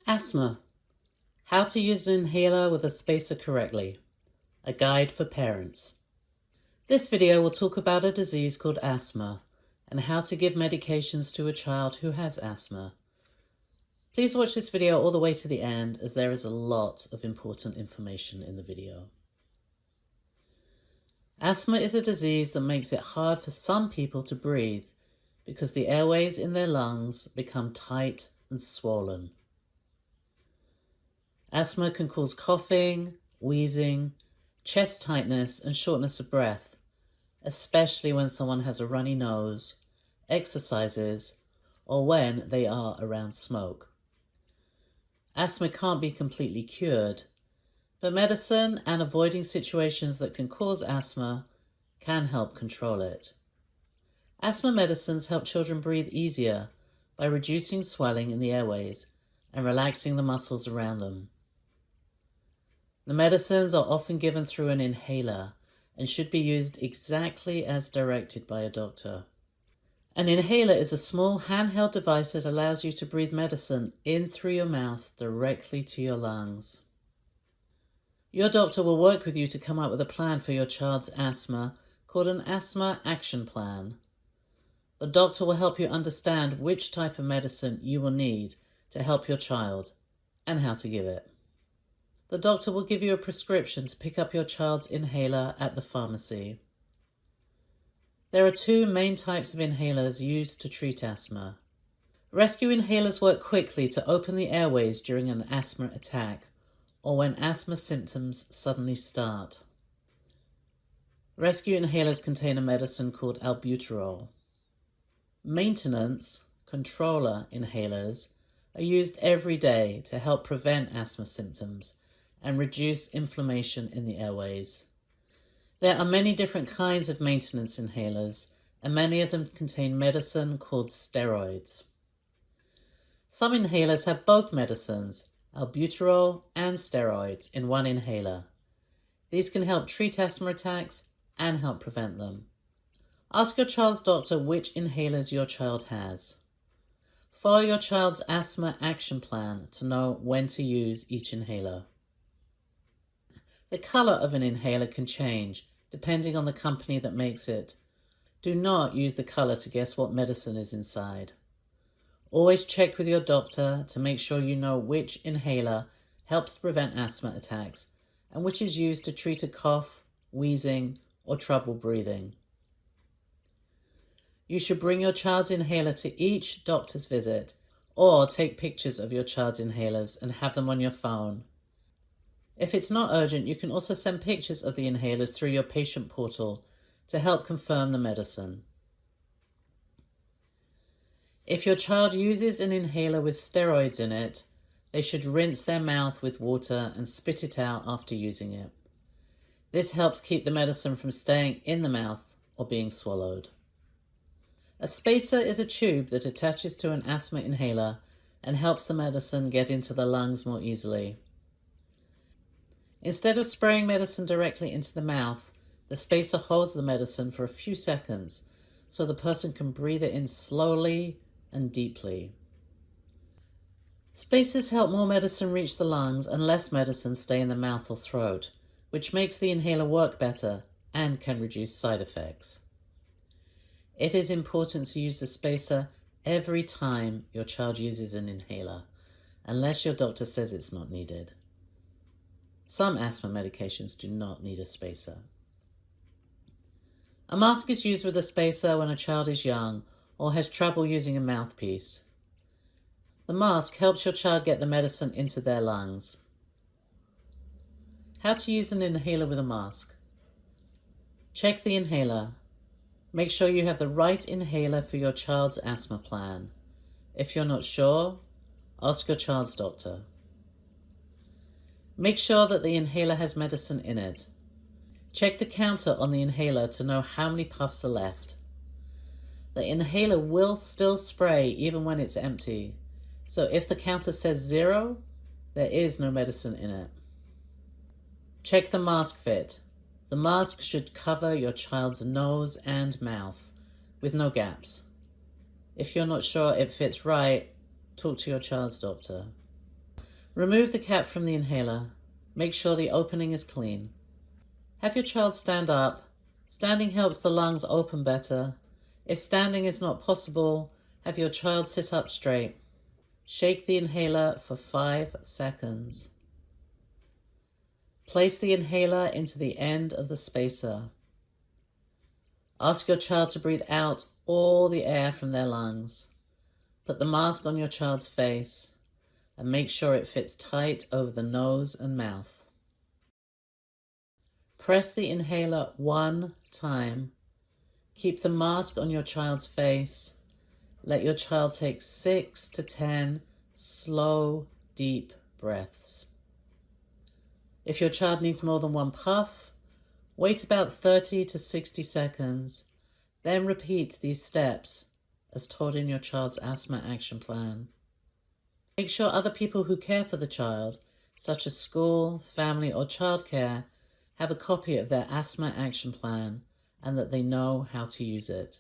Asthma. How to use an inhaler with a spacer correctly. A guide for parents. This video will talk about a disease called asthma and how to give medications to a child who has asthma. Please watch this video all the way to the end, as there is a lot of important information in the video. Asthma is a disease that makes it hard for some people to breathe because the airways in their lungs become tight and swollen. Asthma can cause coughing, wheezing, chest tightness, and shortness of breath, especially when someone has a runny nose, exercises, or when they are around smoke. Asthma can't be completely cured, but medicine and avoiding situations that can cause asthma can help control it. Asthma medicines help children breathe easier by reducing swelling in the airways and relaxing the muscles around them. The medicines are often given through an inhaler and should be used exactly as directed by a doctor. An inhaler is a small handheld device that allows you to breathe medicine in through your mouth directly to your lungs. Your doctor will work with you to come up with a plan for your child's asthma called an asthma action plan. The doctor will help you understand which type of medicine you will need to help your child and how to give it. The doctor will give you a prescription to pick up your child's inhaler at the pharmacy. There are two main types of inhalers used to treat asthma. Rescue inhalers work quickly to open the airways during an asthma attack or when asthma symptoms suddenly start. Rescue inhalers contain a medicine called albuterol. Maintenance, controller inhalers are used every day to help prevent asthma symptoms and reduce inflammation in the airways. There are many different kinds of maintenance inhalers, and many of them contain medicine called steroids. Some inhalers have both medicines, albuterol and steroids, in one inhaler. These can help treat asthma attacks and help prevent them. Ask your child's doctor which inhalers your child has. Follow your child's asthma action plan to know when to use each inhaler. The color of an inhaler can change depending on the company that makes it. Do not use the color to guess what medicine is inside. Always check with your doctor to make sure you know which inhaler helps to prevent asthma attacks and which is used to treat a cough, wheezing, or trouble breathing. You should bring your child's inhaler to each doctor's visit or take pictures of your child's inhalers and have them on your phone. If it's not urgent, you can also send pictures of the inhalers through your patient portal to help confirm the medicine. If your child uses an inhaler with steroids in it, they should rinse their mouth with water and spit it out after using it. This helps keep the medicine from staying in the mouth or being swallowed. A spacer is a tube that attaches to an asthma inhaler and helps the medicine get into the lungs more easily. Instead of spraying medicine directly into the mouth, the spacer holds the medicine for a few seconds so the person can breathe it in slowly and deeply. Spacers help more medicine reach the lungs and less medicine stay in the mouth or throat, which makes the inhaler work better and can reduce side effects. It is important to use the spacer every time your child uses an inhaler, unless your doctor says it's not needed. Some asthma medications do not need a spacer. A mask is used with a spacer when a child is young or has trouble using a mouthpiece. The mask helps your child get the medicine into their lungs. How to use an inhaler with a mask. Check the inhaler. Make sure you have the right inhaler for your child's asthma plan. If you're not sure, ask your child's doctor. Make sure that the inhaler has medicine in it. Check the counter on the inhaler to know how many puffs are left. The inhaler will still spray even when it's empty, so if the counter says 0, there is no medicine in it. Check the mask fit. The mask should cover your child's nose and mouth with no gaps. If you're not sure it fits right, talk to your child's doctor. Remove the cap from the inhaler. Make sure the opening is clean. Have your child stand up. Standing helps the lungs open better. If standing is not possible, have your child sit up straight. Shake the inhaler for 5 seconds. Place the inhaler into the end of the spacer. Ask your child to breathe out all the air from their lungs. Put the mask on your child's face and make sure it fits tight over the nose and mouth. Press the inhaler 1 time. Keep the mask on your child's face. Let your child take 6 to 10 slow, deep breaths. If your child needs more than one puff, wait about 30 to 60 seconds, then repeat these steps as taught in your child's asthma action plan. Make sure other people who care for the child, such as school, family, or childcare, have a copy of their asthma action plan and that they know how to use it.